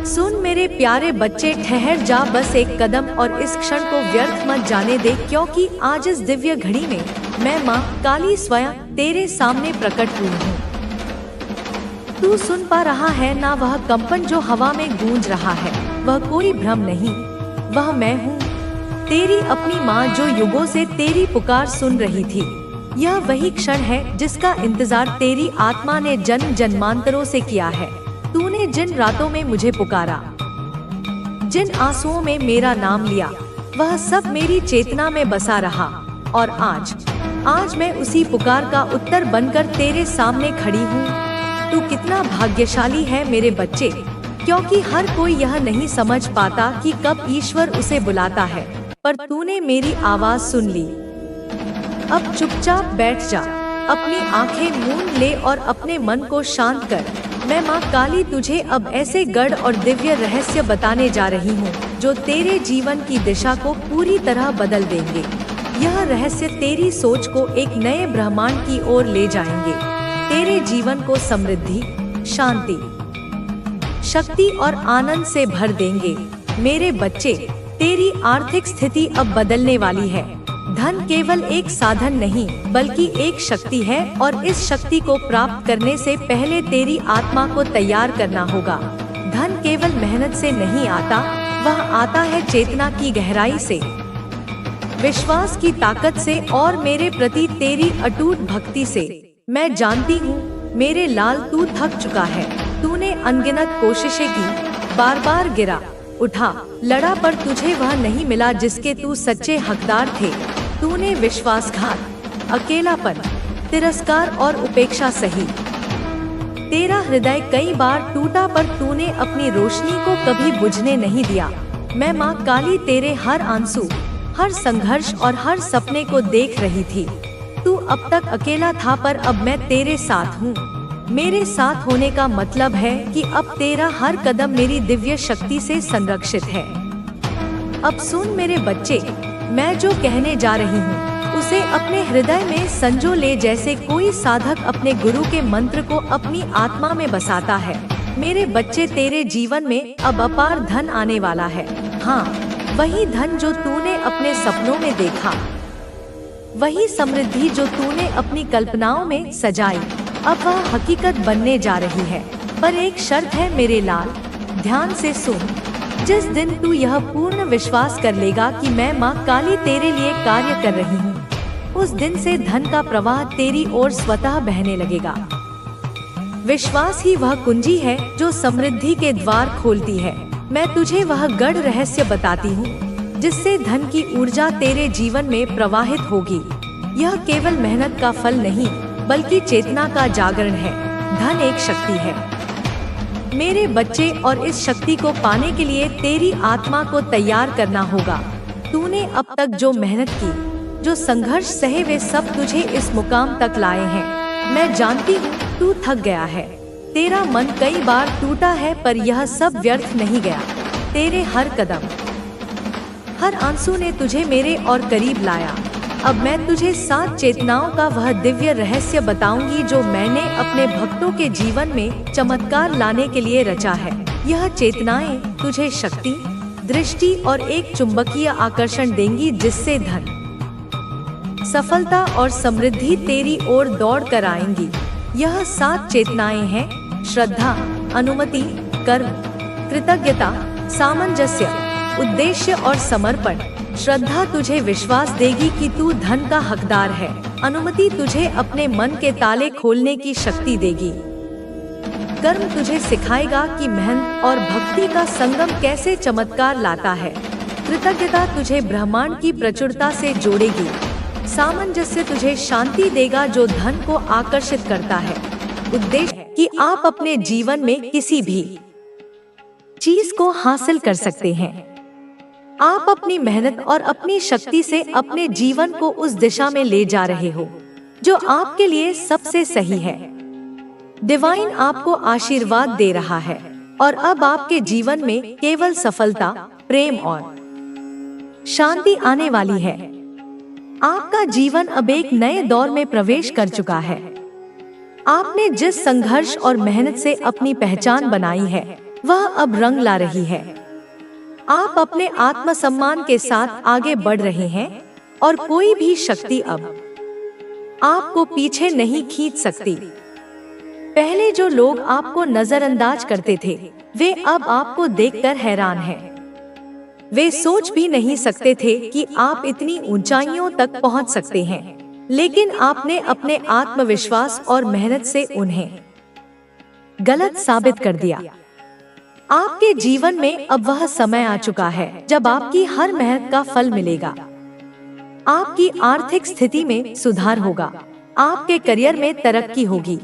सुन मेरे प्यारे बच्चे, ठहर जा बस एक कदम और इस क्षण को व्यर्थ मत जाने दे, क्योंकि आज इस दिव्य घड़ी में मैं माँ काली स्वयं तेरे सामने प्रकट हुई हूँ। तू सुन पा रहा है ना? वह कंपन जो हवा में गूंज रहा है वह कोई भ्रम नहीं, वह मैं हूँ, तेरी अपनी माँ जो युगों से तेरी पुकार सुन रही थी। यह वही क्षण है जिसका इंतजार तेरी आत्मा ने जन्म जन्मांतरों से किया है। तूने जिन रातों में मुझे पुकारा, जिन आंसुओं में मेरा नाम लिया, वह सब मेरी चेतना में बसा रहा। और आज मैं उसी पुकार का उत्तर बनकर तेरे सामने खड़ी हूँ। तू कितना भाग्यशाली है मेरे बच्चे, क्योंकि हर कोई यह नहीं समझ पाता कि कब ईश्वर उसे बुलाता है, पर तूने मेरी आवाज सुन ली। अब चुपचाप बैठ जा, अपनी आंखें मूंद ले और अपने मन को शांत कर। मैं माँ काली तुझे अब ऐसे गढ़ और दिव्य रहस्य बताने जा रही हूँ जो तेरे जीवन की दिशा को पूरी तरह बदल देंगे। यह रहस्य तेरी सोच को एक नए ब्रह्मांड की ओर ले जाएंगे, तेरे जीवन को समृद्धि, शांति, शक्ति और आनंद से भर देंगे। मेरे बच्चे, तेरी आर्थिक स्थिति अब बदलने वाली है। धन केवल एक साधन नहीं बल्कि एक शक्ति है, और इस शक्ति को प्राप्त करने से पहले तेरी आत्मा को तैयार करना होगा। धन केवल मेहनत से नहीं आता, वह आता है चेतना की गहराई से, विश्वास की ताकत से और मेरे प्रति तेरी अटूट भक्ति से। मैं जानती हूँ मेरे लाल, तू थक चुका है। तूने अनगिनत कोशिशें की, बार बार गिरा, उठा, लड़ा, पर तुझे वह नहीं मिला जिसके तू सच्चे हकदार थे। तूने विश्वासघात, अकेलापन, तिरस्कार और उपेक्षा सही। तेरा हृदय कई बार टूटा, पर तूने अपनी रोशनी को कभी बुझने नहीं दिया। मैं माँ काली तेरे हर आंसू, हर संघर्ष और हर सपने को देख रही थी। तू अब तक अकेला था, पर अब मैं तेरे साथ हूँ। मेरे साथ होने का मतलब है कि अब तेरा हर कदम मेरी दिव्य शक्ति से संरक्षित है। अब सुन मेरे बच्चे, मैं जो कहने जा रही हूँ उसे अपने हृदय में संजो ले, जैसे कोई साधक अपने गुरु के मंत्र को अपनी आत्मा में बसाता है। मेरे बच्चे, तेरे जीवन में अब अपार धन आने वाला है। हाँ, वही धन जो तूने अपने सपनों में देखा, वही समृद्धि जो तूने अपनी कल्पनाओं में सजाई, अब वह हकीकत बनने जा रही है। पर एक शर्त है मेरे लाल, ध्यान से सुन। जिस दिन तू यह पूर्ण विश्वास कर लेगा कि मैं माँ काली तेरे लिए कार्य कर रही हूँ, उस दिन से धन का प्रवाह तेरी ओर स्वतः बहने लगेगा। विश्वास ही वह कुंजी है जो समृद्धि के द्वार खोलती है। मैं तुझे वह गढ़ रहस्य बताती हूँ जिससे धन की ऊर्जा तेरे जीवन में प्रवाहित होगी। यह केवल मेहनत का फल नहीं बल्कि चेतना का जागरण है। धन एक शक्ति है मेरे बच्चे, और इस शक्ति को पाने के लिए तेरी आत्मा को तैयार करना होगा। तूने अब तक जो मेहनत की, जो संघर्ष सहे, वे सब तुझे इस मुकाम तक लाए हैं। मैं जानती हूँ तू थक गया है, तेरा मन कई बार टूटा है, पर यह सब व्यर्थ नहीं गया। तेरे हर कदम, हर आंसू ने तुझे मेरे और करीब लाया। अब मैं तुझे 7 चेतनाओं का वह दिव्य रहस्य बताऊंगी जो मैंने अपने भक्तों के जीवन में चमत्कार लाने के लिए रचा है। यह चेतनाएं तुझे शक्ति, दृष्टि और एक चुंबकीय आकर्षण देंगी जिससे धन, सफलता और समृद्धि तेरी ओर दौड़ कर आएंगी। यह 7 चेतनाएं हैं: श्रद्धा, अनुमति, कर्म, कृतज्ञता, सामंजस्य, उद्देश्य और समर्पण। श्रद्धा तुझे विश्वास देगी कि तू धन का हकदार है। अनुमति तुझे अपने मन के ताले खोलने की शक्ति देगी। कर्म तुझे सिखाएगा कि मेहनत और भक्ति का संगम कैसे चमत्कार लाता है। कृतज्ञता तुझे ब्रह्मांड की प्रचुरता से जोड़ेगी। सामंजस्य तुझे शांति देगा जो धन को आकर्षित करता है। उद्देश्य कि आप अपने जीवन में किसी भी चीज को हासिल कर सकते हैं। आप अपनी मेहनत और अपनी शक्ति से अपने जीवन को उस दिशा में ले जा रहे हो जो आपके लिए सबसे सही है। डिवाइन आपको आशीर्वाद दे रहा है और अब आपके जीवन में केवल सफलता, प्रेम और शांति आने वाली है। आपका जीवन अब एक नए दौर में प्रवेश कर चुका है। आपने जिस संघर्ष और मेहनत से अपनी पहचान बनाई है, वह अब रंग ला रही है। आप अपने आत्मसम्मान के साथ आगे बढ़ रहे हैं और कोई भी शक्ति अब आपको पीछे नहीं खींच सकती। पहले जो लोग आपको नजरअंदाज करते थे, वे अब आपको देखकर हैरान हैं। वे सोच भी नहीं सकते थे कि आप इतनी ऊंचाइयों तक पहुंच सकते हैं, लेकिन आपने अपने आत्मविश्वास और मेहनत से उन्हें गलत साबित कर दिया। आपके जीवन में अब वह समय आ चुका है जब आपकी हर मेहनत का फल मिलेगा। आपकी आर्थिक स्थिति में सुधार होगा, आपके करियर में तरक्की होगी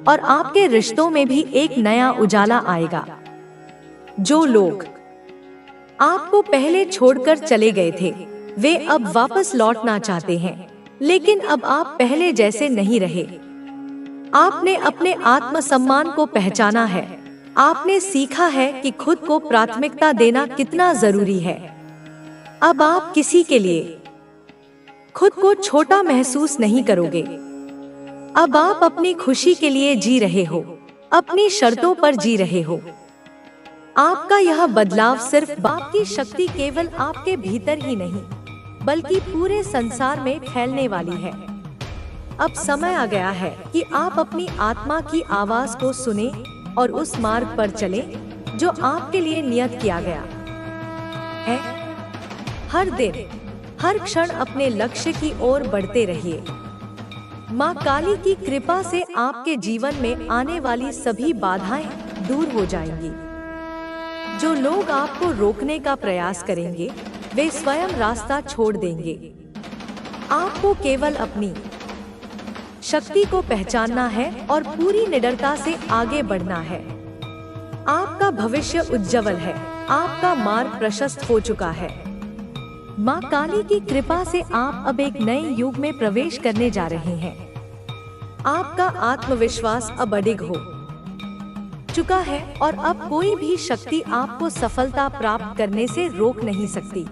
और आपके रिश्तों में भी एक नया उजाला आएगा। जो लोग आपको पहले छोड़कर चले गए थे, वे अब वापस लौटना चाहते हैं, लेकिन अब आप पहले जैसे नहीं रहे। आपने अपने आत्मसम्मान को पहचाना है। आपने सीखा है कि खुद को प्राथमिकता देना कितना जरूरी है। अब आप किसी के लिए खुद को छोटा महसूस नहीं करोगे। अब आप अपनी खुशी के लिए जी रहे हो, अपनी शर्तों पर जी रहे हो। आपका यह बदलाव सिर्फ आपकी शक्ति केवल आपके भीतर ही नहीं, बल्कि पूरे संसार में फैलने वाली है। अब समय आ गया है कि आप अपनी आत्मा की आवाज को सुने और उस मार्ग पर चलें जो आपके लिए नियत किया गया है। हर दिन, हर क्षण अपने लक्ष्य की ओर बढ़ते रहिए। माँ काली की कृपा से आपके जीवन में आने वाली सभी बाधाएं दूर हो जाएंगी। जो लोग आपको रोकने का प्रयास करेंगे, वे स्वयं रास्ता छोड़ देंगे। आपको केवल अपनी शक्ति को पहचानना है और पूरी निडरता से आगे बढ़ना है। आपका भविष्य उज्जवल है, आपका मार्ग प्रशस्त हो चुका है। माँ काली की कृपा से आप अब एक नए युग में प्रवेश करने जा रहे हैं। आपका आत्मविश्वास अब अडिग हो चुका है और अब कोई भी शक्ति आपको सफलता प्राप्त करने से रोक नहीं सकती।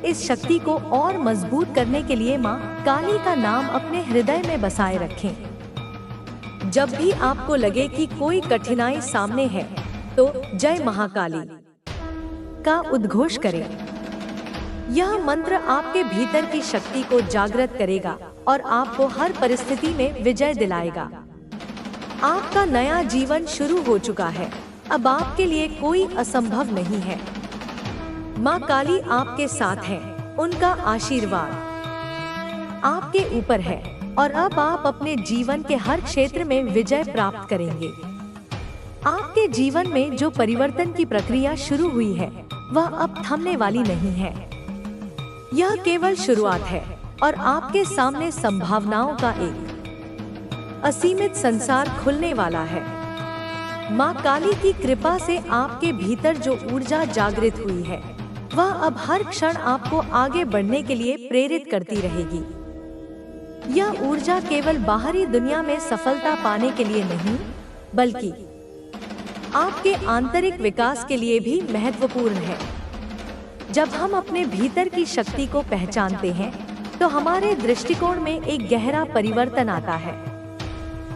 इस शक्ति को और मजबूत करने के लिए माँ काली का नाम अपने हृदय में बसाए रखें। जब भी आपको लगे कि कोई कठिनाई सामने है, तो जय महाकाली का उद्घोष करें। यह मंत्र आपके भीतर की शक्ति को जागृत करेगा और आपको हर परिस्थिति में विजय दिलाएगा। आपका नया जीवन शुरू हो चुका है। अब आपके लिए कोई असंभव नहीं है। माँ काली आपके साथ है, उनका आशीर्वाद आपके ऊपर है और अब आप अपने जीवन के हर क्षेत्र में विजय प्राप्त करेंगे। आपके जीवन में जो परिवर्तन की प्रक्रिया शुरू हुई है, वह अब थमने वाली नहीं है। यह केवल शुरुआत है और आपके सामने संभावनाओं का एक असीमित संसार खुलने वाला है। माँ काली की कृपा से आपके भीतर जो ऊर्जा जागृत हुई है, वह अब हर क्षण आपको आगे बढ़ने के लिए प्रेरित करती रहेगी। यह ऊर्जा केवल बाहरी दुनिया में सफलता पाने के लिए नहीं, बल्कि आपके आंतरिक विकास के लिए भी महत्वपूर्ण है। जब हम अपने भीतर की शक्ति को पहचानते हैं, तो हमारे दृष्टिकोण में एक गहरा परिवर्तन आता है।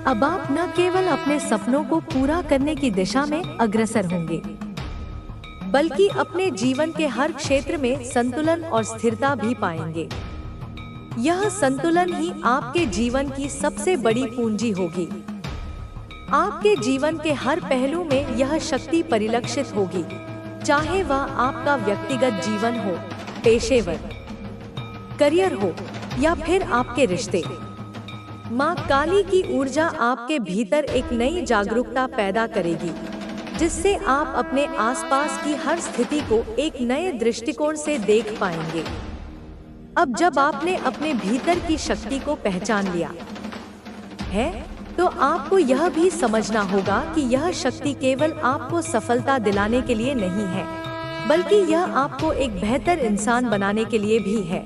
अब आप न केवल अपने सपनों को पूरा करने की दिशा में अग्रसर होंगे, बल्कि अपने जीवन के हर क्षेत्र में संतुलन और स्थिरता भी पाएंगे। यह संतुलन ही आपके जीवन की सबसे बड़ी पूंजी होगी। आपके जीवन के हर पहलू में यह शक्ति परिलक्षित होगी, चाहे वह आपका व्यक्तिगत जीवन हो, पेशेवर करियर हो या फिर आपके रिश्ते। माँ काली की ऊर्जा आपके भीतर एक नई जागरूकता पैदा करेगी, जिससे आप अपने आसपास की हर स्थिति को एक नए दृष्टिकोण से देख पाएंगे। अब जब आपने अपने भीतर की शक्ति को पहचान लिया है, तो आपको यह भी समझना होगा कि यह शक्ति केवल आपको सफलता दिलाने के लिए नहीं है, बल्कि यह आपको एक बेहतर इंसान बनाने के लिए भी है।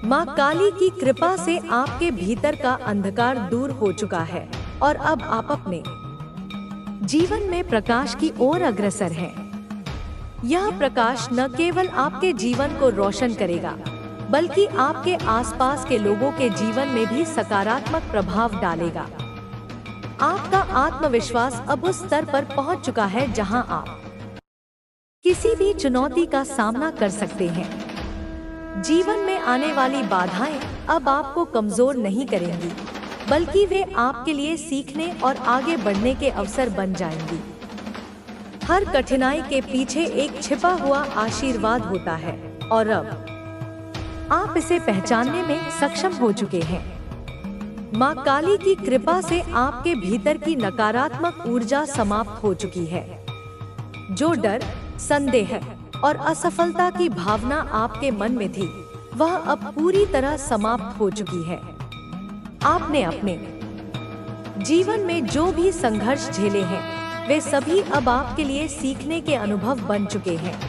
माँ काली की कृपा से आपके भीतर का अंधकार दूर हो चुका है और अब आप अपने जीवन में प्रकाश की ओर अग्रसर हैं। यह प्रकाश न केवल आपके जीवन को रोशन करेगा, बल्कि आपके आसपास के लोगों के जीवन में भी सकारात्मक प्रभाव डालेगा। आपका आत्मविश्वास अब उस स्तर पर पहुंच चुका है जहां आप किसी भी चुनौती का सामना कर सकते हैं। जीवन में आने वाली बाधाएं अब आपको कमजोर नहीं करेंगी, बल्कि वे आपके लिए सीखने और आगे बढ़ने के अवसर बन जाएंगी। हर कठिनाई के पीछे एक छिपा हुआ आशीर्वाद होता है और अब आप इसे पहचानने में सक्षम हो चुके हैं। माँ काली की कृपा से आपके भीतर की नकारात्मक ऊर्जा समाप्त हो चुकी है। जो डर, संदेह और असफलता की भावना आपके मन में थी, वह अब पूरी तरह समाप्त हो चुकी है। आपने अपने जीवन में जो भी संघर्ष झेले हैं, वे सभी अब आपके लिए सीखने के अनुभव बन चुके हैं।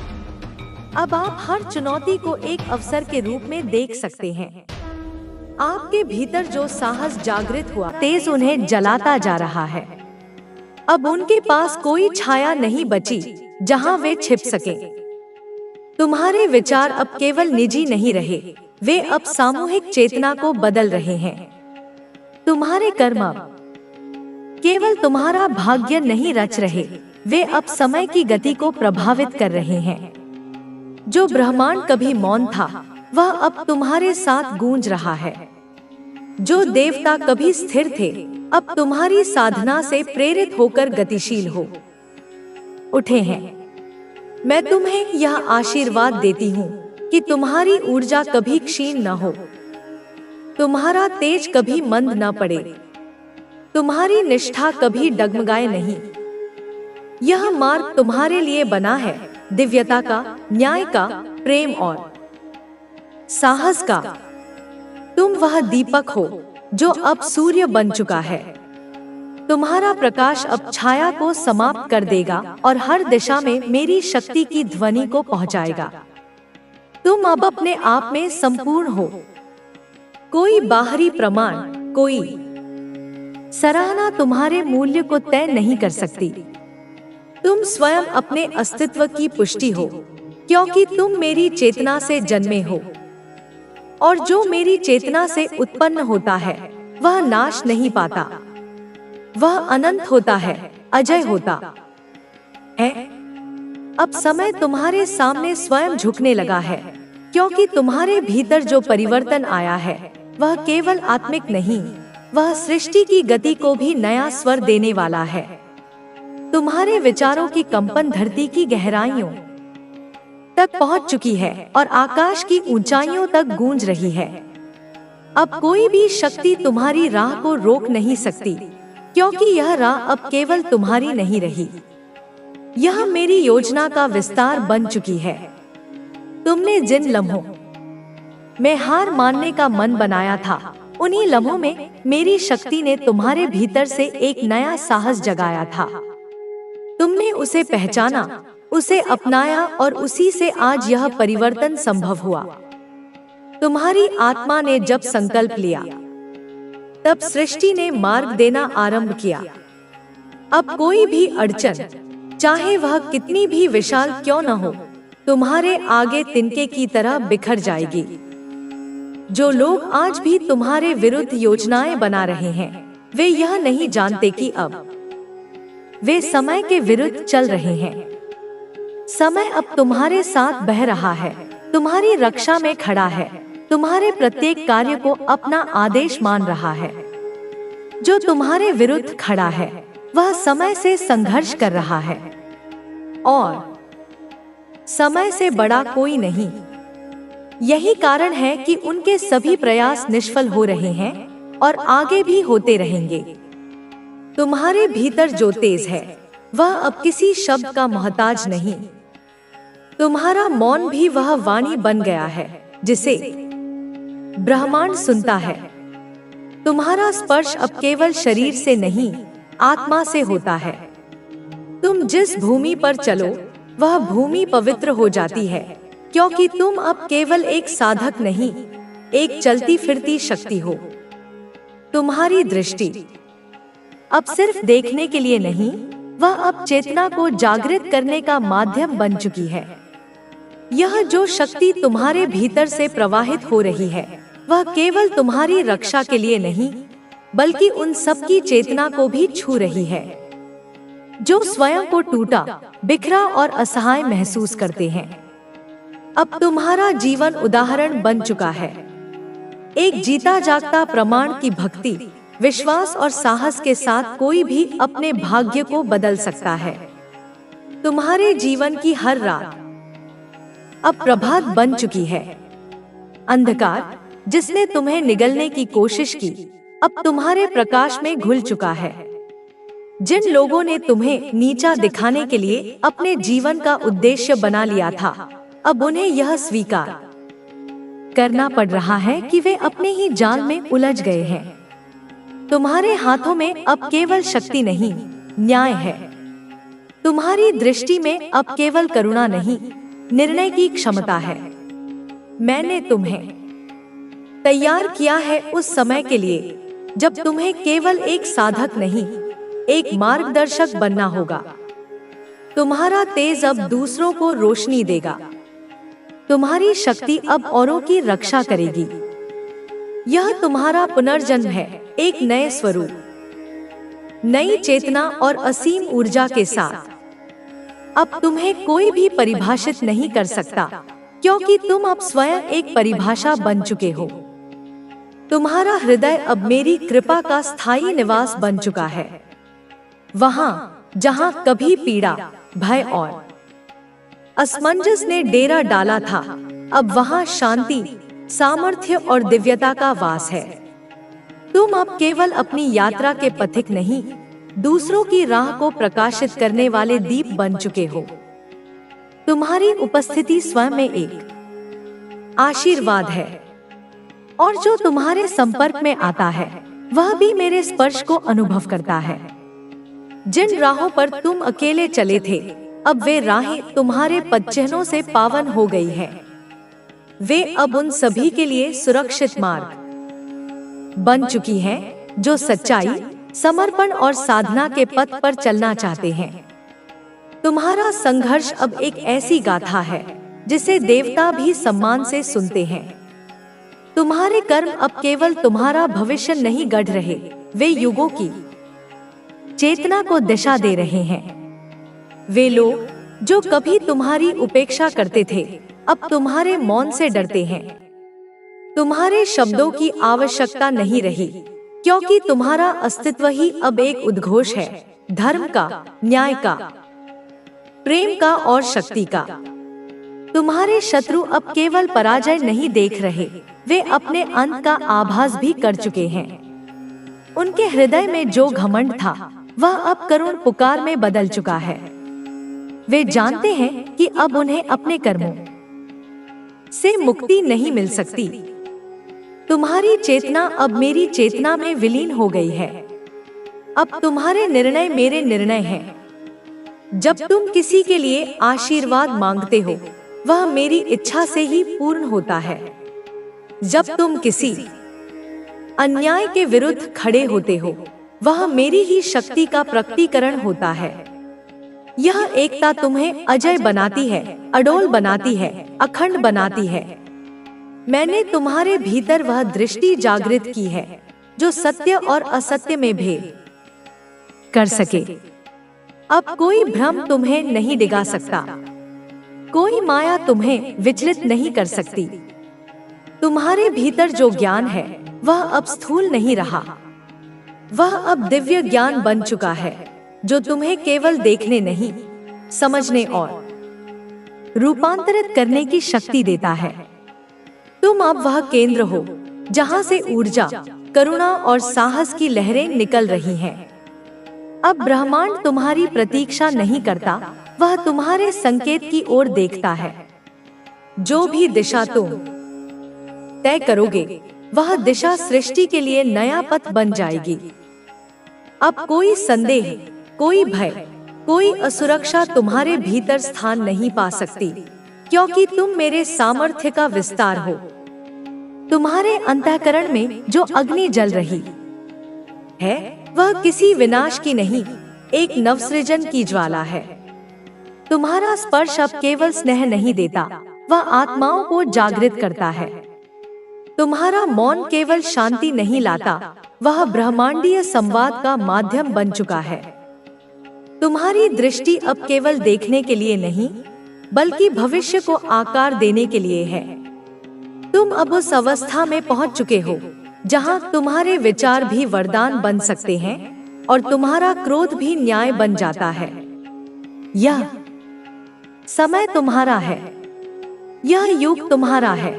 अब आप हर चुनौती को एक अवसर के रूप में देख सकते हैं। आपके भीतर जो साहस जागृत हुआ, तेज उन्हें जलाता जा रहा है। अब उनके पास कोई छाया नहीं बची जहां वे छिप सके। तुम्हारे विचार अब केवल निजी नहीं रहे, वे अब सामूहिक चेतना को बदल रहे हैं। तुम्हारे कर्म अब केवल तुम्हारा भाग्य नहीं रच रहे, वे अब समय की गति को प्रभावित कर रहे हैं। जो ब्रह्मांड कभी मौन था, वह अब तुम्हारे साथ गूंज रहा है। जो देवता कभी स्थिर थे, अब तुम्हारी साधना से प्रेरित होकर गतिशील हो उठे हैं। मैं तुम्हें यह आशीर्वाद देती हूँ कि तुम्हारी ऊर्जा कभी क्षीण न हो, तुम्हारा तेज कभी मंद न पड़े, तुम्हारी निष्ठा कभी डगमगाए नहीं। यह मार्ग तुम्हारे लिए बना है, दिव्यता का, न्याय का, प्रेम और साहस का। तुम वह दीपक हो जो अब सूर्य बन चुका है। तुम्हारा प्रकाश अब छाया को समाप्त कर देगा और हर दिशा में मेरी शक्ति की ध्वनि को पहुंचाएगा। तुम अब अपने आप में संपूर्ण हो। कोई बाहरी प्रमाण, कोई सराहना तुम्हारे मूल्य को तय नहीं कर सकती। तुम स्वयं अपने अस्तित्व की पुष्टि हो, क्योंकि तुम मेरी चेतना से जन्मे हो। और जो मेरी चेतना से उत्पन्न होता है, वह नाश नहीं पाता, वह अनंत होता है, अजय होता है। अब समय तुम्हारे सामने स्वयं झुकने लगा है, क्योंकि तुम्हारे भीतर जो परिवर्तन आया है, वह केवल आत्मिक नहीं, वह सृष्टि की गति को भी नया स्वर देने वाला है। तुम्हारे विचारों की कंपन धरती की गहराइयों तक पहुंच चुकी है और आकाश की ऊंचाइयों तक गूंज रही है। अब कोई भी शक्ति तुम्हारी राह को रोक नहीं सकती, क्योंकि यह राह अब केवल तुम्हारी नहीं रही, यह मेरी योजना का विस्तार बन चुकी है। तुमने जिन लम्हों में हार मानने का मन बनाया था, उन्हीं लम्हों में मेरी शक्ति ने तुम्हारे भीतर से एक नया साहस जगाया था। तुमने उसे पहचाना, उसे अपनाया और उसी से आज यह परिवर्तन संभव हुआ। तुम्हारी आत्मा ने जब संकल्प लिया, तब सृष्टि ने मार्ग देना आरंभ किया। अब कोई भी अड़चन, चाहे वह कितनी भी विशाल क्यों न हो, तुम्हारे आगे तिनके की तरह बिखर जाएगी। जो लोग आज भी तुम्हारे विरुद्ध योजनाएं बना रहे हैं, वे यह नहीं जानते कि अब वे समय के विरुद्ध चल रहे हैं। समय अब तुम्हारे साथ बह रहा है, तुम्हारी रक्षा में खड़ा है, तुम्हारे प्रत्येक कार्य को अपना आदेश मान रहा है। जो तुम्हारे विरुद्ध खड़ा है, वह समय से संघर्ष कर रहा है और समय से बड़ा कोई नहीं। यही कारण है कि उनके सभी प्रयास निष्फल हो रहे हैं और आगे भी होते रहेंगे। तुम्हारे भीतर जो तेज है, वह अब किसी शब्द का मोहताज नहीं। तुम्हारा मौन भी वह वाणी बन गया है जिसे ब्रह्मांड सुनता है। तुम्हारा स्पर्श अब केवल शरीर से नहीं, आत्मा से होता है। तुम जिस भूमि पर चलो, वह भूमि पवित्र हो जाती है, क्योंकि तुम अब केवल एक साधक नहीं, एक चलती फिरती शक्ति हो। तुम्हारी दृष्टि अब सिर्फ देखने के लिए नहीं, वह अब चेतना को जागृत करने का माध्यम बन चुकी है। यह जो शक्ति तुम्हारे भीतर से प्रवाहित हो रही है, वह केवल तुम्हारी रक्षा के लिए नहीं, बल्कि उन सब की चेतना को भी छू रही है जो स्वयं को टूटा, बिखरा और असहाय महसूस करते हैं। अब तुम्हारा जीवन उदाहरण बन चुका है, एक जीता जागता प्रमाण की भक्ति, विश्वास और साहस के साथ कोई भी अपने भाग्य को बदल सकता है। तुम्हारे जीवन की हर रात अब प्रभात बन चुकी है। अंधकार जिसने तुम्हें निगलने की कोशिश की, अब तुम्हारे प्रकाश में घुल चुका है। जिन लोगों ने तुम्हें नीचा दिखाने के लिए अपने जीवन का उद्देश्य बना लिया था, अब उन्हें यह स्वीकार करना पड़ रहा है कि वे अपने ही जाल में उलझ गए हैं। तुम्हारे हाथों में अब केवल शक्ति नहीं, न्याय है। तुम्हारी दृष्टि में अब केवल करुणा नहीं, निर्णय की क्षमता है। मैंने तुम्हें तैयार किया है उस समय के लिए जब तुम्हें केवल एक साधक नहीं, एक मार्गदर्शक बनना होगा। तुम्हारा तेज अब दूसरों को रोशनी देगा। तुम्हारी शक्ति अब औरों की रक्षा करेगी। यह तुम्हारा पुनर्जन्म है, एक नए स्वरूप, नई चेतना और असीम ऊर्जा के साथ। अब तुम्हें कोई भी परिभाषित नहीं कर सकता, क्योंकि तुम अब स्वयं एक परिभाषा बन चुके हो। तुम्हारा हृदय अब मेरी कृपा का स्थायी निवास बन चुका है। वहां जहां कभी पीड़ा, भय और असमंजस ने डेरा डाला था, अब वहां शांति, सामर्थ्य और दिव्यता का वास है। तुम अब केवल अपनी यात्रा के पथिक नहीं, दूसरों की राह को प्रकाशित करने वाले दीप बन चुके हो। तुम्हारी उपस्थिति स्वयं में एक आशीर्वाद है, और जो तुम्हारे संपर्क में आता है वह भी मेरे स्पर्श को अनुभव करता है। जिन राहों पर तुम अकेले चले थे, अब वे राहें तुम्हारे पदचिह्नों से पावन हो गई हैं। वे अब उन सभी के लिए सुरक्षित मार्ग बन चुकी हैं जो सच्चाई, समर्पण और साधना के पथ पर चलना चाहते हैं। तुम्हारा संघर्ष अब एक ऐसी गाथा है जिसे देवता भी सम्मान से सुनते हैं। तुम्हारे कर्म अब केवल तुम्हारा भविष्य नहीं गढ़ रहे, वे युगों की चेतना को दिशा दे रहे हैं। वे लोग जो कभी तुम्हारी उपेक्षा करते थे, अब तुम्हारे मौन से डरते हैं। तुम्हारे शब्दों की आवश्यकता नहीं रही, क्योंकि तुम्हारा अस्तित्व ही अब एक उद्घोष है, धर्म का, न्याय का, प्रेम का और शक्ति का। तुम्हारे शत्रु अब केवल पराजय नहीं देख रहे, वे अपने अंत का आभास भी कर चुके हैं। उनके हृदय में जो घमंड था, वह अब करुण पुकार में बदल चुका है। वे जानते हैं कि अब उन्हें अपने कर्मों से मुक्ति नहीं मिल सकती। तुम्हारी चेतना अब मेरी चेतना में विलीन हो गई है। अब तुम्हारे निर्णय मेरे निर्णय हैं। जब तुम किसी के लिए आशीर्वाद मांगते हो, वह मेरी इच्छा से ही पूर्ण होता है। जब तुम किसी अन्याय के विरुद्ध खड़े होते हो, वह मेरी ही शक्ति का प्रकटीकरण होता है। यह एकता तुम्हें अजय बनाती है, अडोल बनाती है, अखंड बनाती है। मैंने तुम्हारे भीतर वह दृष्टि जागृत की है जो सत्य और असत्य में भेद कर सके। अब कोई भ्रम तुम्हें नहीं डिगा सकता, कोई माया तुम्हें विचलित नहीं कर सकती। तुम्हारे भीतर जो ज्ञान है, वह अब स्थूल नहीं रहा, वह अब दिव्य ज्ञान बन चुका है, जो तुम्हें केवल देखने नहीं, समझने और रूपांतरित करने की शक्ति देता है। तुम अब वह केंद्र हो जहां से ऊर्जा, करुणा और साहस की लहरें निकल रही हैं। अब ब्रह्मांड तुम्हारी प्रतीक्षा नहीं करता, वह तुम्हारे संकेत की ओर देखता है। जो भी दिशा तुम तय करोगे, वह दिशा सृष्टि के लिए नया पथ बन जाएगी। अब कोई संदेह, कोई भय, कोई असुरक्षा तुम्हारे भीतर स्थान नहीं पा सकती, क्योंकि तुम मेरे सामर्थ्य का विस्तार हो। तुम्हारे अंतःकरण में जो अग्नि जल रही है, वह किसी विनाश की नहीं, एक नवसृजन की ज्वाला है। तुम्हारा स्पर्श अब केवल स्नेह नहीं देता, वह आत्माओं को जागृत करता है। तुम्हारा मौन केवल शांति नहीं लाता, वह ब्रह्मांडीय संवाद का माध्यम बन चुका है। तुम्हारी दृष्टि अब केवल देखने के लिए नहीं, बल्कि भविष्य को आकार देने के लिए है। तुम अब उस अवस्था में पहुंच चुके हो जहां तुम्हारे विचार भी वरदान बन सकते हैं और तुम्हारा क्रोध भी न्याय बन जाता है। यह समय तुम्हारा है, यह युग तुम्हारा है,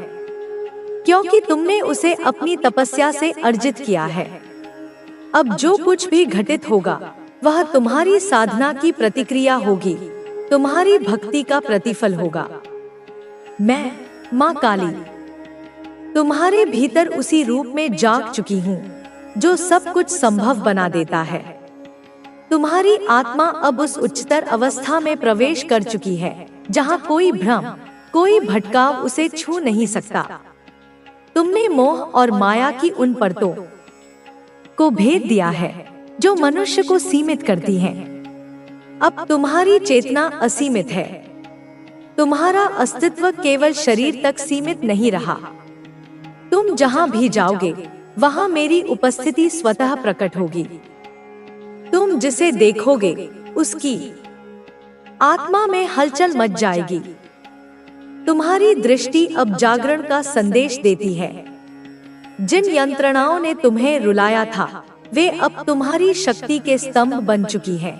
क्योंकि तुमने उसे अपनी तपस्या से अर्जित किया है। अब जो कुछ भी घटित होगा वह तुम्हारी साधना की प्रतिक्रिया होगी, तुम्हारी भक्ति का प्रतिफल होगा। मैं माँ काली तुम्हारे भीतर उसी रूप में जाग चुकी हूँ जो सब कुछ संभव बना देता है। तुम्हारी आत्मा अब उस उच्चतर अवस्था में प्रवेश कर चुकी है जहाँ कोई भ्रम, कोई भटकाव उसे छू नहीं सकता। तुमने मोह और माया की उन परतों को भेद दिया है जो मनुष्य को सीमित करती हैं। अब तुम्हारी चेतना असीमित है। तुम्हारा अस्तित्व केवल शरीर तक सीमित नहीं रहा। तुम जहां भी जाओगे वहां मेरी उपस्थिति स्वतः प्रकट होगी। तुम जिसे देखोगे उसकी आत्मा में हलचल मच जाएगी। तुम्हारी दृष्टि अब जागरण का संदेश देती है। जिन यंत्रणाओं ने तुम्हें रुलाया था वे अब तुम्हारी शक्ति के स्तंभ बन चुकी हैं।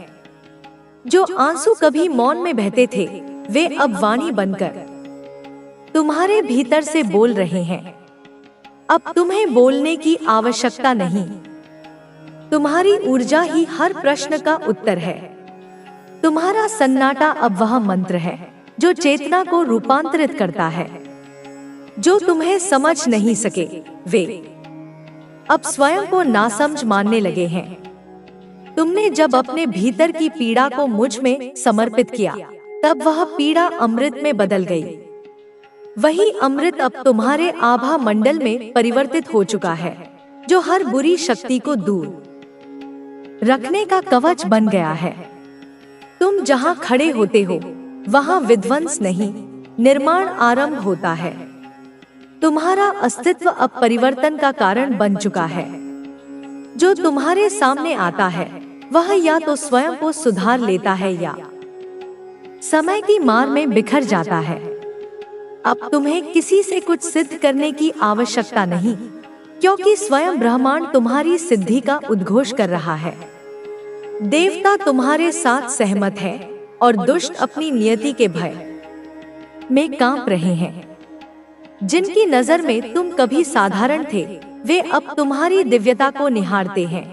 जो आंसू कभी मौन में बहते थे वे अब वाणी बनकर तुम्हारे भीतर से बोल रहे हैं। अब तुम्हें बोलने की आवश्यकता नहीं। तुम्हारी ऊर्जा ही हर प्रश्न का उत्तर है। तुम्हारा सन्नाटा अब वह मंत्र है जो चेतना को रूपांतरित करता है। जो तुम्हें समझ नहीं सके वे अब स्वयं को नासमझ मानने लगे हैं। तुमने जब अपने भीतर की पीड़ा को मुझ में समर्पित किया तब वह पीड़ा अमृत में बदल गई। वही अमृत अब तुम्हारे आभा मंडल में परिवर्तित हो चुका है, जो हर बुरी शक्ति को दूर रखने का कवच बन गया है। तुम जहां खड़े होते हो वहां विध्वंस नहीं, निर्माण आरंभ होता है। तुम्हारा अस्तित्व अब परिवर्तन का कारण बन चुका है। जो तुम्हारे सामने आता है वह या तो स्वयं को सुधार लेता है या समय की मार में बिखर जाता है। अब तुम्हें किसी से कुछ सिद्ध करने की आवश्यकता नहीं, क्योंकि स्वयं ब्रह्मांड तुम्हारी सिद्धि का उद्घोष कर रहा है। देवता तुम्हारे साथ सहमत है और दुष्ट अपनी नियति के भय में कांप रहे हैं। जिनकी नजर में तुम कभी साधारण थे वे अब तुम्हारी दिव्यता को निहारते हैं।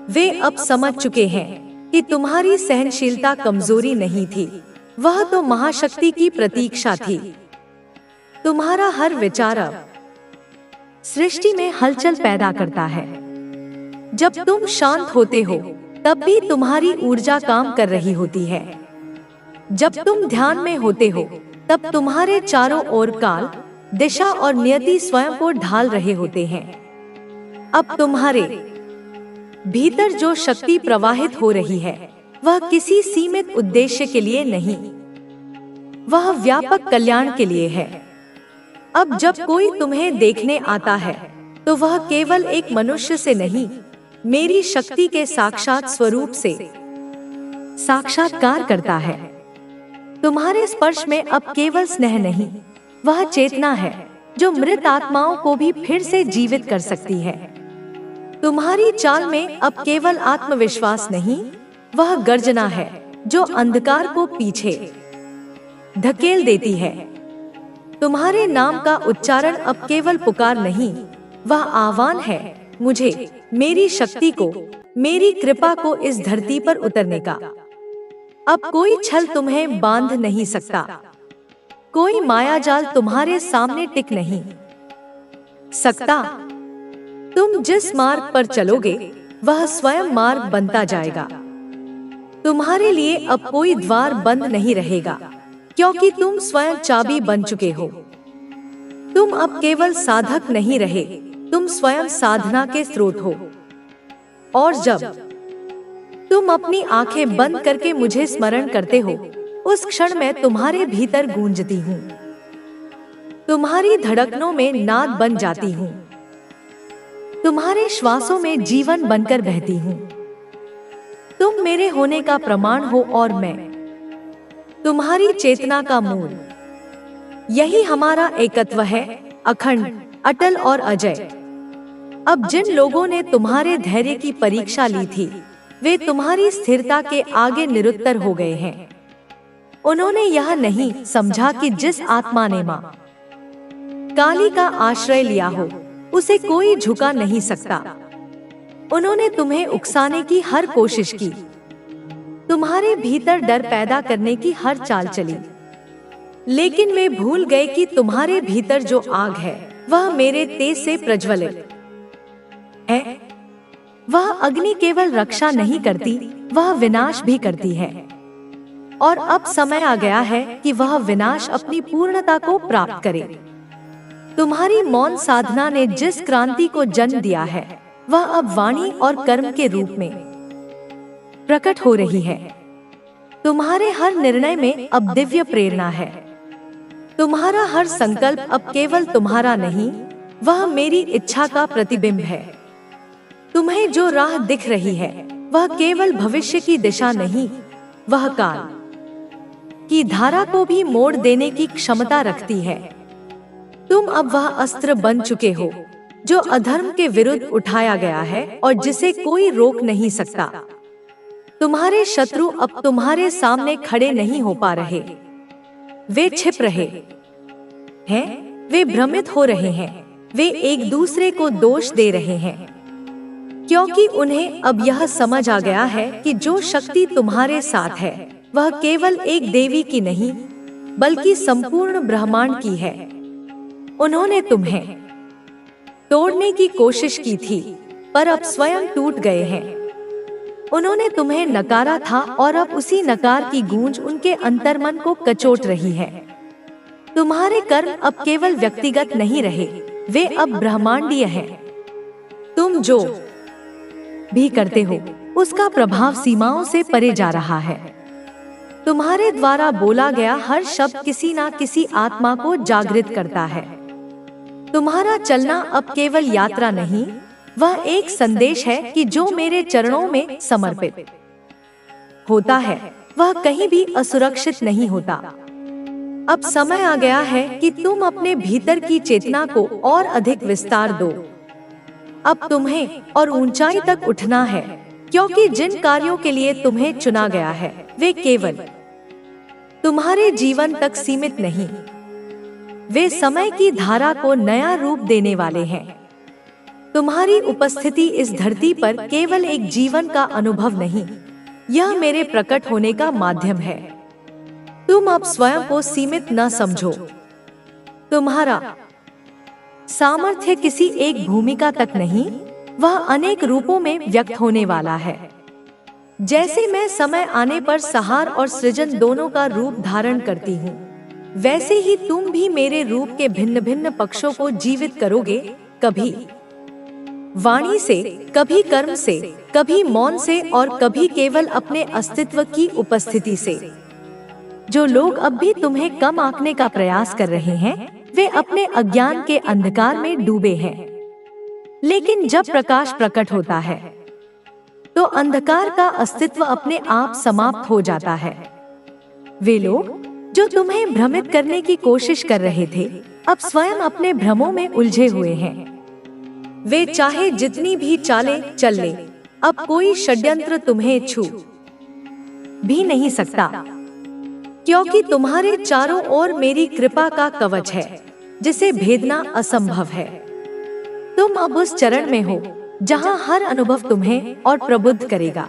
वे अब समझ चुके हैं कि तुम्हारी सहनशीलता कमजोरी नहीं थी, वह तो महाशक्ति की प्रतीक्षा थी। तुम्हारा हर विचार अब सृष्टि में हलचल पैदा करता है। जब तुम शांत होते हो तब भी तुम्हारी ऊर्जा काम कर रही होती है। जब तुम ध्यान में होते हो तब तुम्हारे चारों ओर काल, दिशा और नियति स्वयं को ढाल रहे होते हैं। अब तुम्हारे भीतर जो शक्ति प्रवाहित हो रही है वह किसी सीमित उद्देश्य के लिए नहीं, वह व्यापक कल्याण के लिए है। अब जब कोई तुम्हें देखने आता है तो वह केवल एक मनुष्य से नहीं, मेरी शक्ति के साक्षात स्वरूप से साक्षात्कार करता है। तुम्हारे स्पर्श में अब केवल स्नेह नहीं, वह चेतना है जो मृत आत्माओं को भी फिर से जीवित कर सकती है। तुम्हारी चाल में अब केवल आत्मविश्वास नहीं, वह गर्जना है जो अंधकार को पीछे धकेल देती है। तुम्हारे नाम का उच्चारण अब केवल पुकार नहीं, वह आह्वान है मुझे, मेरी शक्ति को, मेरी कृपा को इस धरती पर उतरने का। अब कोई छल तुम्हें बांध नहीं सकता, कोई मायाजाल तुम्हारे सामने टिक नहीं सकता। तुम जिस मार्ग पर चलोगे वह स्वयं मार्ग बनता जाएगा। तुम्हारे लिए अब कोई द्वार बंद नहीं रहेगा, क्योंकि तुम स्वयं चाबी बन चुके हो। तुम अब केवल साधक नहीं रहे, तुम स्वयं साधना के स्रोत हो। और जब तुम अपनी आंखें बंद करके मुझे स्मरण करते हो, उस क्षण मैं तुम्हारे भीतर गूंजती हूँ। तुम्हारी धड़कनों में नाद बन जाती हूँ, तुम्हारे श्वासों में जीवन बनकर बहती हूँ। तुम मेरे होने का प्रमाण हो और मैं तुम्हारी चेतना का मूल। यही हमारा एकत्व है, अखंड, अटल और अजय। अब जिन लोगों ने तुम्हारे धैर्य की परीक्षा ली थी, वे तुम्हारी स्थिरता के आगे निरुत्तर हो गए हैं। उन्होंने यह नहीं समझा कि जिस आत्मा ने मां काली का आश्रय लिया हो, उसे कोई झुका नहीं सकता। उन्होंने तुम्हें उकसाने की हर कोशिश की, तुम्हारे भीतर डर पैदा करने की हर चाल चली, लेकिन वे भूल गए कि तुम्हारे भीतर जो आग है वह मेरे तेज से प्रज्वलित है। वह अग्नि केवल रक्षा नहीं करती, वह विनाश भी करती है। और अब समय आ गया है कि वह विनाश अपनी पूर्णता को प्राप्त करे। तुम्हारी मौन साधना ने जिस क्रांति को जन्म दिया है, वह अब वाणी और कर्म के रूप में प्रकट हो रही है। तुम्हारे हर निर्णय में अब दिव्य प्रेरणा है। तुम्हारा हर संकल्प अब केवल तुम्हारा नहीं, वह मेरी इच्छा का प्रतिबिंब है। तुम्हें जो राह दिख रही है, वह केवल भविष्य की दिशा नहीं, वह काल की धारा को भी मोड़ देने की क्षमता रखती है। तुम अब वह अस्त्र बन चुके हो जो अधर्म के विरुद्ध उठाया गया है और जिसे कोई रोक नहीं सकता। तुम्हारे शत्रु अब तुम्हारे सामने खड़े नहीं हो पा रहे। वे छिप रहे हैं, वे भ्रमित हो रहे हैं, वे एक दूसरे को दोष दे रहे हैं, क्योंकि उन्हें अब यह समझ आ गया है कि जो शक्ति तुम्हारे साथ है वह केवल एक देवी की नहीं, बल्कि संपूर्ण ब्रह्मांड की है। उन्होंने तुम्हें तोड़ने की कोशिश की थी, पर अब स्वयं टूट गए हैं। उन्होंने तुम्हें नकारा था और अब उसी नकार की गूंज उनके अंतर्मन को कचोट रही है। तुम्हारे कर्म अब केवल व्यक्तिगत नहीं रहे, वे अब ब्रह्मांडीय हैं। तुम जो भी करते हो, उसका प्रभाव सीमाओं से परे जा रहा है। तुम्हारे द्वारा बोला गया हर शब्द किसी ना किसी आत्मा को जागृत करता है। तुम्हारा चलना अब केवल यात्रा नहीं, वह एक संदेश है कि जो मेरे चरणों में समर्पित होता है, वह कहीं भी असुरक्षित नहीं होता। अब समय आ गया है कि तुम अपने भीतर की चेतना को और अधिक विस्तार दो। अब तुम्हें और ऊंचाई तक उठना है, क्योंकि जिन कार्यों के लिए तुम्हें चुना गया है, वे केवल तुम्हारे जीवन तक सीमित नहीं, वे समय की धारा को नया रूप देने वाले हैं। तुम्हारी उपस्थिति इस धरती पर केवल एक जीवन का अनुभव नहीं, यह मेरे प्रकट होने का माध्यम है। तुम अब स्वयं को सीमित न समझो। तुम्हारा सामर्थ्य किसी एक भूमिका तक नहीं, वह अनेक रूपों में व्यक्त होने वाला है। जैसे मैं समय आने पर संहार और सृजन दोनों का रूप धारण करती हूँ, वैसे ही तुम भी मेरे रूप के भिन्न भिन्न पक्षों को जीवित करोगे, कभी वाणी से, कभी कर्म से, कभी मौन से और कभी केवल अपने अस्तित्व की उपस्थिति से। जो लोग अब भी तुम्हें कम आंकने का प्रयास कर रहे हैं, वे अपने अज्ञान के अंधकार में डूबे हैं। लेकिन जब प्रकाश प्रकट होता है, तो अंधकार का अस्तित्व अपने आप समाप्त हो जाता है। वे लोग जो तुम्हें भ्रमित करने की कोशिश कर रहे थे, अब स्वयं अपने भ्रमों में उलझे हुए हैं। वे चाहे जितनी भी चालें चल लें, अब कोई षड्यंत्र तुम्हें छू भी नहीं सकता, क्योंकि तुम्हारे चारों ओर मेरी कृपा का कवच है, जिसे भेदना असंभव है। तुम अब उस चरण में हो जहां हर अनुभव तुम्हें और प्रबुद्ध करेगा।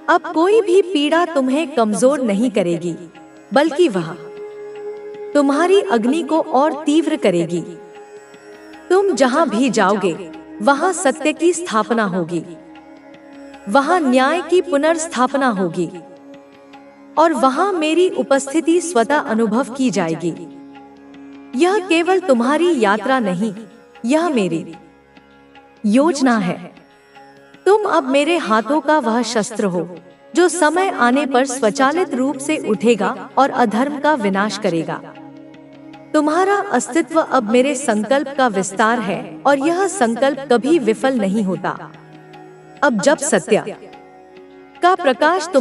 अब कोई भी पीड़ा तुम्हें कमजोर नहीं करेगी, बल्कि वह तुम्हारी अग्नि को और तीव्र करेगी। तुम जहां भी जाओगे, वहां सत्य की स्थापना होगी, वहां न्याय की पुनर्स्थापना होगी और वहां मेरी उपस्थिति स्वतः अनुभव की जाएगी। यह केवल तुम्हारी यात्रा नहीं, यह मेरी योजना है। तुम अब मेरे हाथों का वह शस्त्र हो जो समय आने पर स्वचालित रूप से उठेगा और अधर्म का विनाश करेगा। तुम्हारा अस्तित्व अब मेरे संकल्प का विस्तार है और यह संकल्प कभी विफल नहीं होता। अब जब सत्य का प्रकाश तुम